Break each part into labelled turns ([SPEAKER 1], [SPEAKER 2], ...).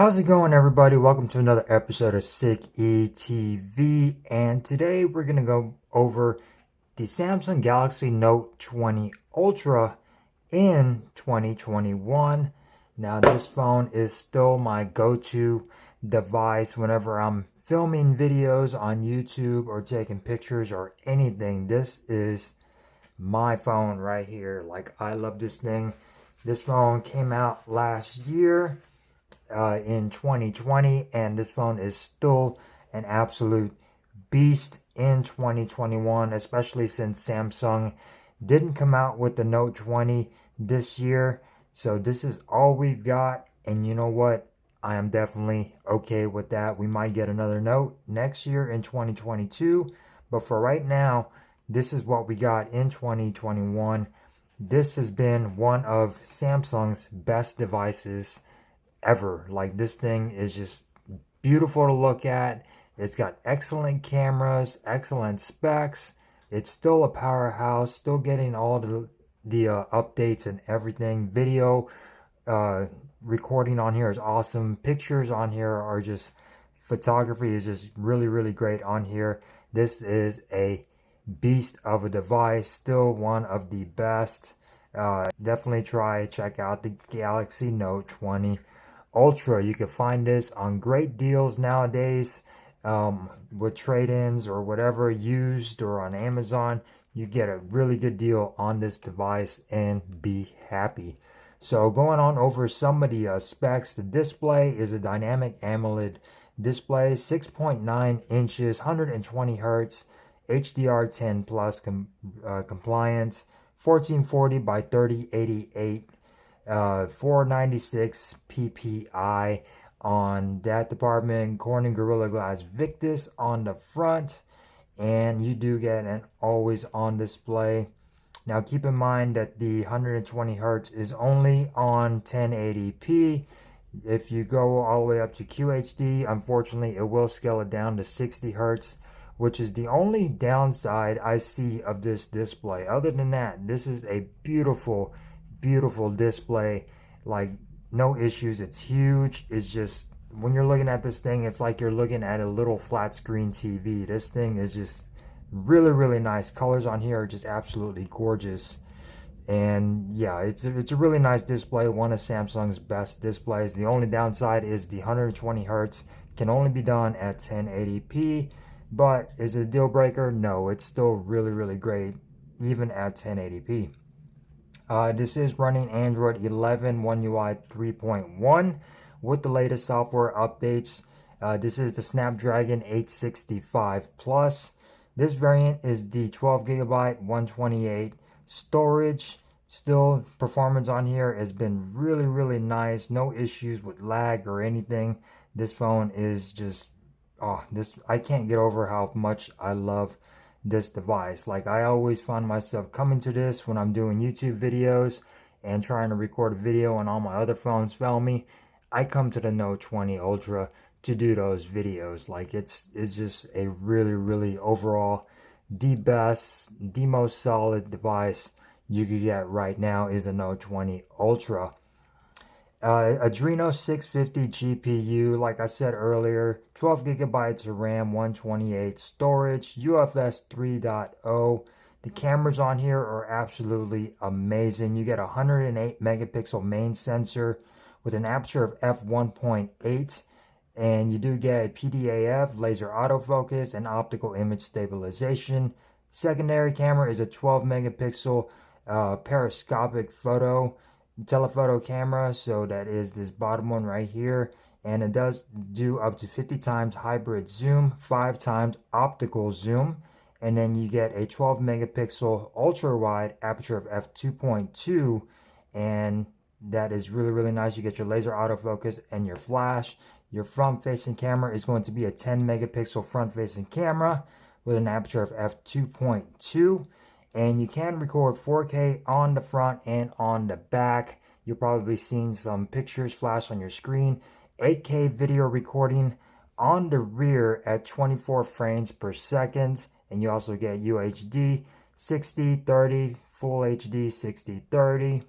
[SPEAKER 1] How's it going, everybody? Welcome to another episode of sİk TV, and today we're gonna go over the Samsung Galaxy Note 20 Ultra in 2021. Now, this phone is still my go-to device whenever I'm filming videos on YouTube or taking pictures or anything. This is my phone right here. Like, I love this thing. This phone came out last year in 2020, and this phone is still an absolute beast in 2021, especially since Samsung didn't come out with the Note 20 this year. So this is all we've got, and you know what? I am definitely okay with that. We might get another Note next year in 2022, but for right now, this is what we got in 2021. This has been one of Samsung's best devices ever. Like, this thing is just beautiful to look at. It's got excellent cameras, excellent specs. It's still a powerhouse, still getting all the updates and everything. Video recording on here is awesome. Pictures on here are just, photography is just really great on here. This is a beast of a device, still one of the best. Definitely check out the Galaxy Note 20 Ultra. You can find this on great deals nowadays, with trade-ins or whatever, used or on Amazon. You get a really good deal on this device and be happy. So going on over some of the specs, the display is a dynamic AMOLED display, 6.9 inches, 120 hertz, HDR10 plus compliant, 1440 by 3088. 496 ppi on that department. Corning Gorilla Glass Victus on the front, and you do get an always on display. Now keep in mind that the 120 hertz is only on 1080p. If you go all the way up to QHD, unfortunately it will scale it down to 60 hertz, which is the only downside I see of this display. Other than that, this is a beautiful display. Like, no issues. It's huge. It's just, when you're looking at this thing, it's like you're looking at a little flat screen TV. This thing is just really nice. Colors on here are just absolutely gorgeous, and yeah, it's a really nice display. One of Samsung's best displays. The only downside is the 120 hertz can only be done at 1080p, but is it a deal breaker? No, it's still really great even at 1080p. This is running Android 11 One UI 3.1 with the latest software updates. This is the Snapdragon 865 Plus. This variant is the 12GB 128 storage. Still, performance on here has been really nice. No issues with lag or anything. This phone is just, I can't get over how much I love this device. Like, I always find myself coming to this when I'm doing YouTube videos and trying to record a video and all my other phones fail me. I come to the Note 20 Ultra to do those videos. Like, it's just a really overall the best, the most solid device you could get right now is a Note 20 Ultra. Adreno 650 GPU, like I said earlier, 12GB of RAM, 128 storage, UFS 3.0. The cameras on here are absolutely amazing. You get a 108 megapixel main sensor with an aperture of f1.8, and you do get PDAF, laser autofocus, and optical image stabilization. Secondary camera is a 12 megapixel periscopic telephoto camera, so that is this bottom one right here, and it does do up to 50 times hybrid zoom, 5 times optical zoom, and then you get a 12 megapixel ultra wide aperture of f2.2, and that is really nice. You get your laser autofocus and your flash. Your front facing camera is going to be a 10 megapixel front facing camera with an aperture of f2.2. And you can record 4K on the front and on the back. You'll probably be seeing some pictures flash on your screen. 8K video recording on the rear at 24 frames per second. And you also get UHD 60/30, Full HD 60/30,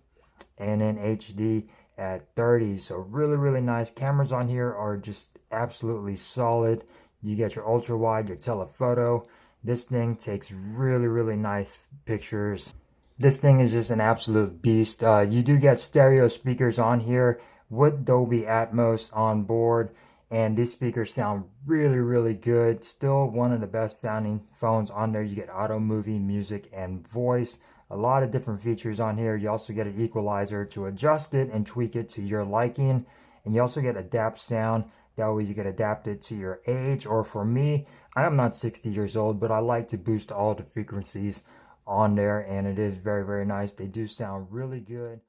[SPEAKER 1] and then HD at 30. So really nice. Cameras on here are just absolutely solid. You get your ultra wide, your telephoto. This thing takes really nice pictures. This thing is just an absolute beast. You do get stereo speakers on here with Dolby Atmos on board, and these speakers sound really good. Still one of the best sounding phones on there. You get auto, movie, music, and voice. A lot of different features on here. You also get an equalizer to adjust it and tweak it to your liking, and you also get adapt sound. That way you can adapt it to your age, or for me, I am not 60 years old, but I like to boost all the frequencies on there, and it is very nice. They do sound really good.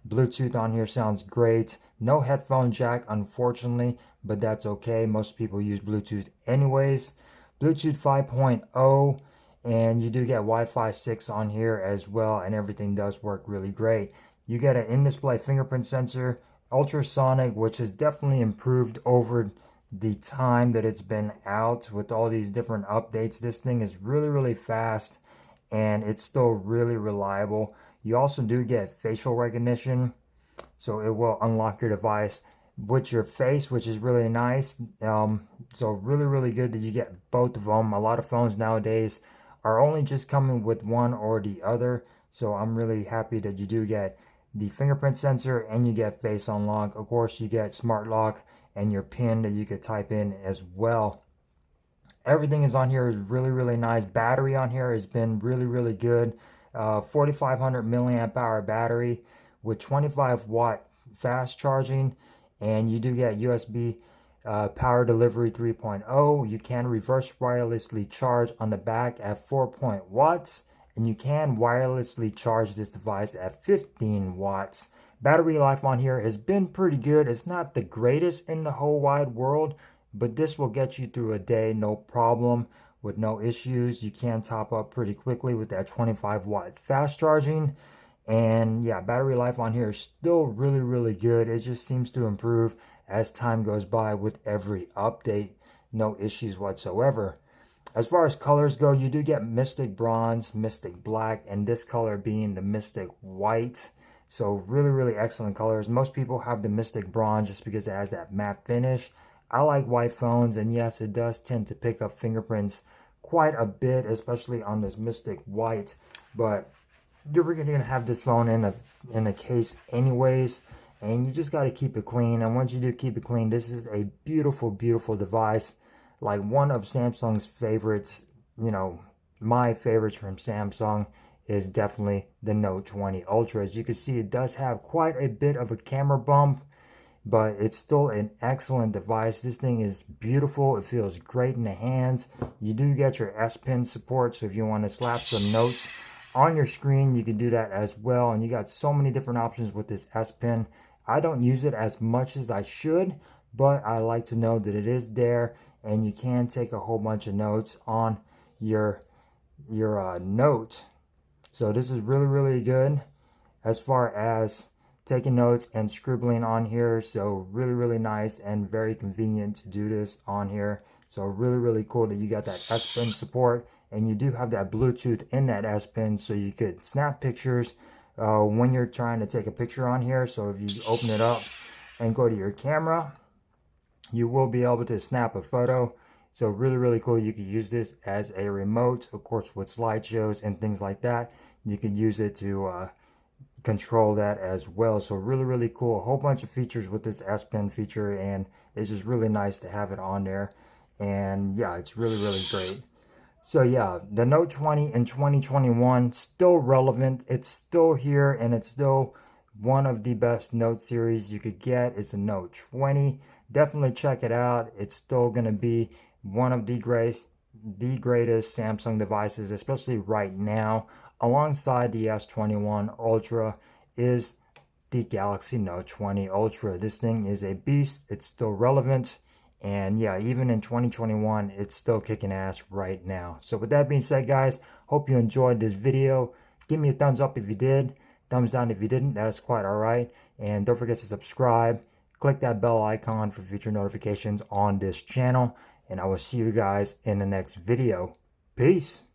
[SPEAKER 1] Bluetooth on here sounds great. No headphone jack, unfortunately, but that's okay. Most people use Bluetooth anyways. Bluetooth 5.0, and you do get Wi-Fi 6 on here as well, and everything does work really great. You get an in-display fingerprint sensor, ultrasonic, which has definitely improved over the time that it's been out with all these different updates. This thing is really fast, and it's still really reliable. You also do get facial recognition, so it will unlock your device with your face, which is really nice. So really good that you get both of them. A lot of phones nowadays are only just coming with one or the other, so I'm really happy that you do get the fingerprint sensor and you get face unlock. Of course, you get smart lock and your PIN that you could type in as well. Everything is on here is really nice. Battery on here has been really good. 4500 milliamp hour battery with 25 watt fast charging, and you do get USB power delivery 3.0. You can reverse wirelessly charge on the back at 4 watts, and you can wirelessly charge this device at 15 watts. Battery life on here has been pretty good. It's not the greatest in the whole wide world, but this will get you through a day no problem, with no issues. You can top up pretty quickly with that 25 watt fast charging. And yeah, battery life on here is still really good. It just seems to improve as time goes by with every update. No issues whatsoever. As far as colors go, you do get Mystic Bronze, Mystic Black, and this color being the Mystic White. So really excellent colors. Most people have the Mystic Bronze just because it has that matte finish. I like white phones, and yes, it does tend to pick up fingerprints quite a bit, especially on this Mystic White, but you're going to have this phone in a case anyways, and you just got to keep it clean. And once you do keep it clean, this is a beautiful device, like one of Samsung's favorites. You know, my favorites from Samsung is definitely the Note 20 Ultra. As you can see, it does have quite a bit of a camera bump, but it's still an excellent device. This thing is beautiful. It feels great in the hands. You do get your S Pen support, so if you want to slap some notes on your screen, you can do that as well. And you got so many different options with this S Pen. I don't use it as much as I should, but I like to know that it is there, and you can take a whole bunch of notes on your note. So this is really good as far as taking notes and scribbling on here. So really nice and very convenient to do this on here. So really cool that you got that S Pen support, and you do have that Bluetooth in that S Pen, so you could snap pictures when you're trying to take a picture on here. So if you open it up and go to your camera, you will be able to snap a photo. So really cool. You could use this as a remote, of course, with slideshows and things like that. You can use it to control that as well. So really cool. A whole bunch of features with this S Pen feature, and it's just really nice to have it on there. And yeah, it's really great. So yeah, the Note 20 in 2021 still relevant. It's still here, and it's still one of the best Note series you could get. It's a Note 20. Definitely check it out. It's still going to be one of the the greatest Samsung devices, especially right now, alongside the S21 Ultra, is the Galaxy Note 20 Ultra. This thing is a beast. It's still relevant. And yeah, even in 2021, it's still kicking ass right now. So with that being said, guys, hope you enjoyed this video. Give me a thumbs up if you did. Thumbs down if you didn't. That is quite all right. And don't forget to subscribe. Click that bell icon for future notifications on this channel. And I will see you guys in the next video. Peace.